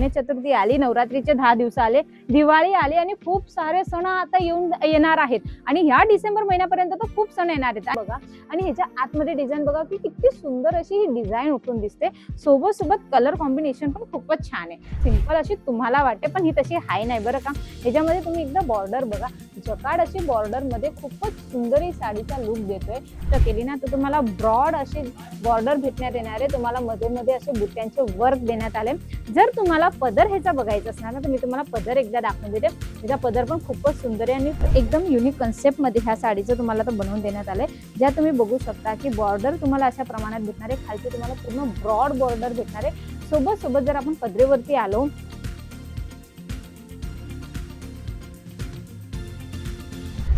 गणेश चतुर्थी आली, नवरात्रीचे 10 दिवस आले, दिवाळी आली आणि खूप सारे सण आता येणार आहेत आणि ह्या डिसेंबर महिन्यापर्यंत तर खूप सण येणार आहेत बघा. आणि ह्याच्या आतमध्ये डिझाईन बघा की किती सुंदर अशी ही डिझाईन उठून दिसते. सोबत सोबत कलर कॉम्बिनेशन पण खूपच छान आहे. सिंपल अशी तुम्हाला वाटते पण ही तशी हाय नाही बरं का. ह्याच्यामध्ये तुम्ही एकदा बॉर्डर बघा, जकाड अशी बॉर्डर मध्ये खूपच सुंदर ही साडीचा लुक देतोय. तर केली ना तर तुम्हाला ब्रॉड अशी बॉर्डर भेटण्यात येणार आहे. तुम्हाला मध्ये मध्ये असे बुट्ट्यांचे वर्क देण्यात आले. जर तुम्हाला पदर ह्याचा बघायचा असणार ना तर मी तुम्हाला पदर एकदा दाखवून देते. ह्याचा पदर पण खूपच सुंदर आहे आणि एकदम युनिक कन्सेप्ट मध्ये ह्या साडीचं तुम्हाला तर बनवून देण्यात आलंय. ज्या तुम्ही बघू शकता की बॉर्डर तुम्हाला अशा प्रमाणात भेटणार आहे. खालची तुम्हाला पूर्ण ब्रॉड बॉर्डर भेटणार आहे. सोबत सोबत जर आपण पदरेवरती आलो,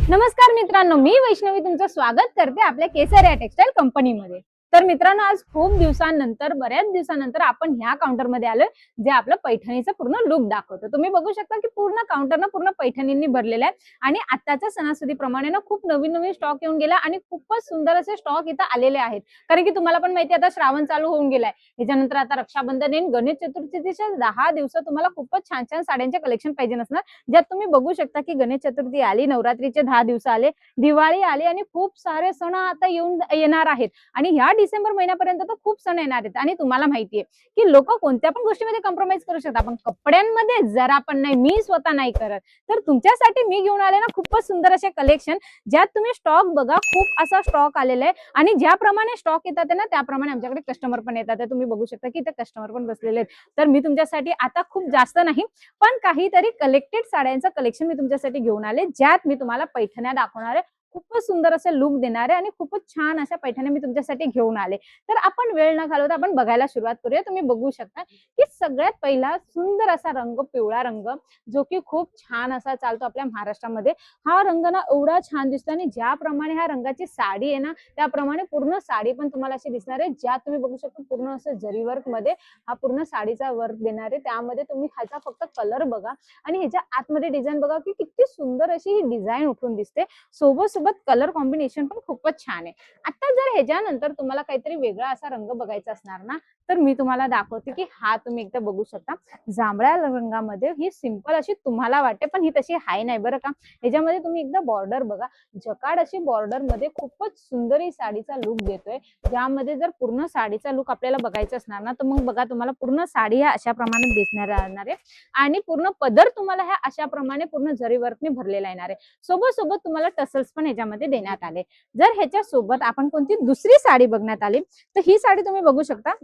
नमस्कार मित्रांनो, मी वैष्णवी तुमचं स्वागत करते आपल्या केसरिया टेक्सटाईल कंपनीमध्ये. तर मित्रांनो, आज खूप दिवसांनंतर, बऱ्याच दिवसानंतर आपण ह्या काउंटरमध्ये आलोय जे आपलं पैठणीचं पूर्ण लुक दाखवतो. तुम्ही बघू शकता की पूर्ण काउंटरनं पूर्ण पैठणींनी भरलेलं आहे आणि आताच्या सणासुदीप्रमाणे ना खूप नवीन नवीन स्टॉक येऊन गेला आणि खूपच सुंदर असे स्टॉक इथं आलेले आहेत. कारण की तुम्हाला पण माहिती आहे आता श्रावण चालू होऊन गेलाय. ह्याच्यानंतर आता रक्षाबंधन येईल, गणेश चतुर्थीच्या 10 दिवस तुम्हाला खूपच छान छान साड्यांचे कलेक्शन पाहिजे नसणार. ज्यात तुम्ही बघू शकता की गणेश चतुर्थी आली, नवरात्रीचे 10 दिवस आले, दिवाळी आली आणि खूप सारे सण आता येणार आहेत आणि ह्या डिसेंबर महिन्यापर्यंत तर खूप सण येणार आहेत. आणि तुम्हाला माहितीये की लोक कोणत्या पण गोष्टीमध्ये कॉम्प्रोमाइज करू शकतात, पण कपड्यांमध्ये जरा पण नाही. मी स्वतः नाही करत. तर तुमच्यासाठी मी घेऊन आले ना खूपच सुंदर असे कलेक्शन, ज्यात तुम्ही स्टॉक बघा, खूप असा स्टॉक आलेला आहे आणि ज्याप्रमाणे स्टॉक येतात ना त्याप्रमाणे आमच्याकडे कस्टमर पण येतात. तुम्ही बघू शकता की इथे कस्टमर पण बसलेले आहेत. तर मी तुमच्यासाठी आता खूप जास्त नाही पण काहीतरी कलेक्टेड साड्यांचं कलेक्शन मी तुमच्यासाठी घेऊन आले, ज्यात मी तुम्हाला पैठण्या दाखवणार आहे. खूपच सुंदर असे लुक देणार आहे आणि खूपच छान अशा पैठण्या मी तुमच्यासाठी घेऊन आले. तर आपण वेळ न घालवता आपण बघायला सुरुवात करूया. तुम्ही बघू शकता की सगळ्यात पहिला सुंदर असा रंग, पिवळा रंग, जो की खूप छान असा चालतो आपल्या महाराष्ट्रामध्ये. हा रंग ना एवढा छान दिसतो आणि ज्याप्रमाणे ह्या रंगाची साडी आहे ना त्याप्रमाणे पूर्ण साडी पण तुम्हाला अशी दिसणार आहे. ज्यात तुम्ही बघू शकता पूर्ण असं जरी वर्क मध्ये हा पूर्ण साडीचा वर्क देणार आहे. त्यामध्ये तुम्ही ह्याचा फक्त कलर बघा आणि ह्याच्या आतमध्ये डिझाईन बघा की किती सुंदर अशी ही डिझाईन उठून दिसते. सोबत सोबत कलर कॉम्बिनेशन पण खूपच छान आहे. आता जर ह्याच्यानंतर तुम्हाला काहीतरी वेगळा असा रंग बघायचा असणार ना तर मी तुम्हाला दाखवते की हा तुम्ही एकदा बघू शकता. जांभळ्या रंगामध्ये ही सिंपल अशी तुम्हाला वाटते पण ही तशी हाय नाही बरं का. ह्याच्यामध्ये तुम्ही एकदा बॉर्डर बघा, जकाड अशी बॉर्डर मध्ये खूपच सुंदर ही साडीचा लुक देतोय. ज्यामध्ये जर पूर्ण साडीचा लुक आपल्याला बघायचा असणार ना तर मग बघा, तुम्हाला पूर्ण साडी ह्या अशा प्रमाणे दिसणार राहणार आहे आणि पूर्ण पदर तुम्हाला ह्या अशा प्रमाणे पूर्ण जरी वर्कने भरलेला येणार आहे. सोबत सोबत तुम्हाला टसल्स पण ह्याच्यामध्ये देण्यात आले. जर ह्याच्या सोबत आपण कोणती दुसरी साडी बघण्यात आली तर ही साडी तुम्ही बघू शकता.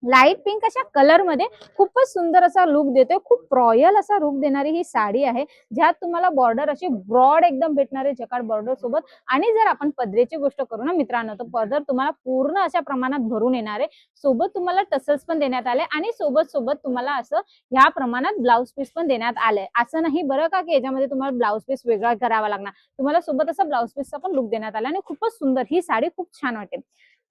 लाईट पिंक अशा कलर मध्ये खूपच सुंदर असा लुक देतोय. खूप रॉयल असा लुक देणारी ही साडी आहे, ज्यात तुम्हाला बॉर्डर अशी ब्रॉड एकदम भेटणार आहे जकाड बॉर्डर सोबत. आणि जर आपण पदरेची गोष्ट करू ना मित्रांनो तर पदर तुम्हाला पूर्ण अशा प्रमाणात भरून येणार आहे. सोबत तुम्हाला टसल्स पण देण्यात आले आणि सोबत सोबत तुम्हाला असं ह्या प्रमाणात ब्लाउज पीस पण देण्यात आलंय. असं नाही बरं का की याच्यामध्ये तुम्हाला ब्लाउज पीस वेगळा करावा लागणार. तुम्हाला सोबत असं ब्लाउज पीसचा पण लुक देण्यात आला आणि खूपच सुंदर ही साडी खूप छान वाटेल.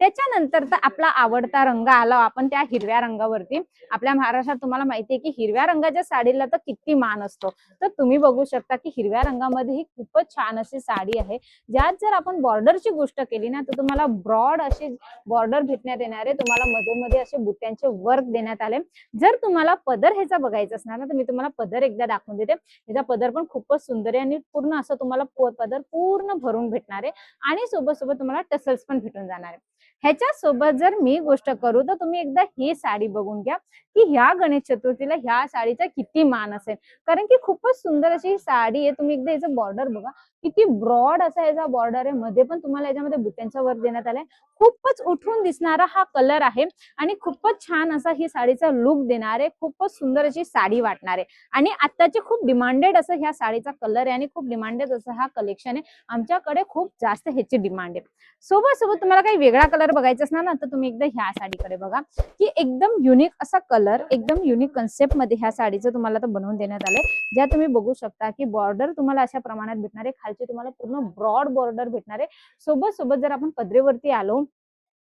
त्याच्यानंतर तर आपला आवडता रंग आला आपण त्या हिरव्या रंगावरती. आपल्या महाराष्ट्रात तुम्हाला माहिती आहे की हिरव्या रंगाच्या साडीला तर किती मान असतो. तर तुम्ही बघू शकता की हिरव्या रंगामध्ये ही खूपच छान अशी साडी आहे, ज्यात जर आपण बॉर्डरची गोष्ट केली ना तर तुम्हाला ब्रॉड अशी बॉर्डर भेटण्यात येणार आहे. तुम्हाला मध्ये मध्ये असे बुट्ट्यांचे वर्क देण्यात आले. जर तुम्हाला पदर ह्याचा बघायचा असणार ना तर मी तुम्हाला पदर एकदा दाखवून देते. ह्याचा पदर पण खूपच सुंदर आहे आणि पूर्ण असं तुम्हाला पदर पूर्ण भरून भेटणार आहे आणि सोबत सोबत तुम्हाला टसल्स पण भेटून जाणार आहे. ह्याच्या सोबत जर मी गोष्ट करू तर तुम्ही एकदा ही साडी बघून घ्या की ह्या गणेश चतुर्थीला ह्या साडीचा किती मान असेल. कारण की खूपच सुंदर अशी ही साडी आहे. तुम्ही एकदा याचं बॉर्डर बघा, किती ब्रॉड असा याचा बॉर्डर आहे. मध्ये पण तुम्हाला याच्यामध्ये बुट्यांचा वर्क देण्यात आलाय. खूपच उठून दिसणारा हा कलर आहे आणि खूपच छान असा ही साडीचा लुक देणार आहे. खूपच सुंदर अशी साडी वाटणार आहे आणि आताचे खूप डिमांडेड असं ह्या साडीचा कलर आहे आणि खूप डिमांडेड असं हा कलेक्शन आहे. आमच्याकडे खूप जास्त ह्याची डिमांड आहे. सोबत सोबत तुम्हाला काही वेगळा कलर बघायचा असणार ना तर तुम्ही एकदा ह्या साडीकडे बघा की एकदम युनिक असा कलर, एकदम युनिक कन्सेप्ट मध्ये ह्या साडीचं तुम्हाला तर बनवून देण्यात आलंय. ज्या तुम्ही बघू शकता की बॉर्डर तुम्हाला अशा प्रमाणात भेटणार आहे. खालची तुम्हाला पूर्ण ब्रॉड बॉर्डर भेटणार आहे. सोबत सोबत जर आपण पदरेवरती आलो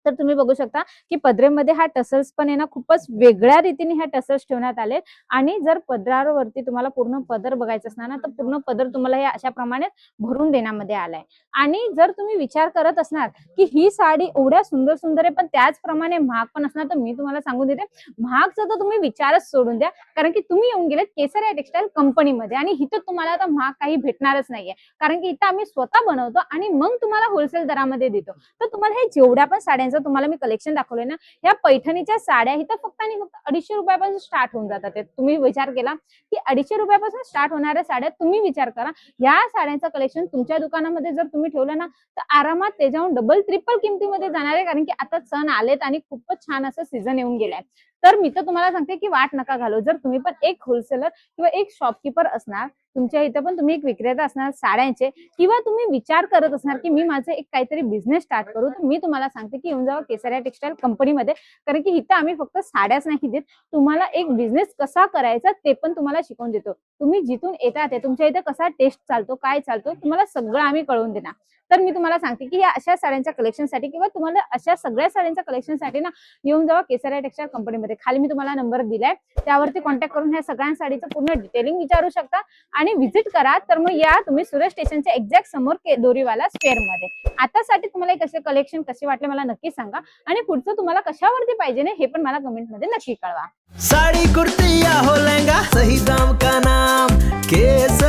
तर तुम्ही बघू शकता की पदरेमध्ये हा टसल्स पण आहे ना खूपच वेगळ्या रीतीने ह्या टसल्स ठेवण्यात आले. आणि जर पदरावरती तुम्हाला पूर्ण पदर बघायचं असणार ना, तर पूर्ण पदर तुम्हाला हे अशा प्रमाणे भरून देण्यामध्ये आलाय. आणि जर तुम्ही विचार करत असणार की ही साडी एवढ्या सुंदर सुंदर आहे पण त्याचप्रमाणे महाग पण असणार, तर मी तुम्हाला सांगू देते, महागचा तर तुम्ही विचारच सोडून द्या. कारण की तुम्ही येऊन गेलेत केसरिया टेक्सटाईल कंपनीमध्ये आणि इथं तुम्हाला आता महाग काही भेटणारच नाहीये. कारण की इथं आम्ही स्वतः बनवतो आणि मग तुम्हाला होलसेल दरामध्ये देतो. तर तुम्हाला हे जेवढ्या पण साड्यांचं तुम्हाला मी कलेक्शन दाखवलंय ना, ह्या पैठणीच्या साड्या इथं फक्त आणि फक्त 250 रुपयापासून स्टार्ट होऊन जातात. तुम्ही विचार केला की 250 रुपयापासून स्टार्ट होणाऱ्या साड्या तुम्ही विचार करा, या साड्यांचं कलेक्शन तुमच्या दुकानामध्ये जर तुम्ही ठेवलं ना, तर आरामात त्याच्याहून डबल ट्रिपल किमतीमध्ये जाणार आहे. कारण की आता सण आलेत आणि खूपच छान असं सीझन येऊन गेलाय. तर मी तर तुम्हाला सांगते की वाट नका घालू. जर तुम्ही पण एक होलसेलर किंवा एक शॉपकीपर असणार, तुमच्या इथं पण तुम्ही एक विक्रेता असणार साड्यांचे, किंवा तुम्ही विचार करत असणार की मी माझं एक काहीतरी बिझनेस स्टार्ट करू, तर मी तुम्हाला सांगते की येऊन जावा केसरिया टेक्सटाईल कंपनीमध्ये. कारण की इथं आम्ही फक्त साड्याच नाही देत, तुम्हाला एक बिझनेस कसा करायचा ते पण तुम्हाला शिकवून देतो. तुम्ही जिथून येतात ते तुमच्या इथे कसा टेस्ट चालतो, काय चालतो, तुम्हाला सगळं आम्ही कळवून देणार. तर मी तुम्हाला सांगते की या अशा साड्यांच्या कलेक्शनसाठी किंवा तुम्हाला अशा सगळ्या साड्यांच्या कलेक्शनसाठी ना, येऊन जावा केसरिया टेक्सटाईल कंपनीमध्ये. खाली मी तुम्हाला नंबर दिलाय, त्यावरती कॉन्टॅक्ट करून ह्या सगळ्या साडीचं पूर्ण डिटेलिंग विचारू शकता आणि व्हिजिट करा. तर मग या तुम्ही सुरेश स्टेशनच्या एक्झॅक्ट समोर दोरीवाला स्क्वेअर मध्ये. आतासाठी तुम्हाला कसे कलेक्शन कसे वाटले मला नक्की सांगा आणि पुढचं तुम्हाला कशावरती पाहिजे ना, हे पण मला कमेंट मध्ये नक्की कळवा. साड़ी कुर्ती या हो लहंगा, सही दाम का नाम केसर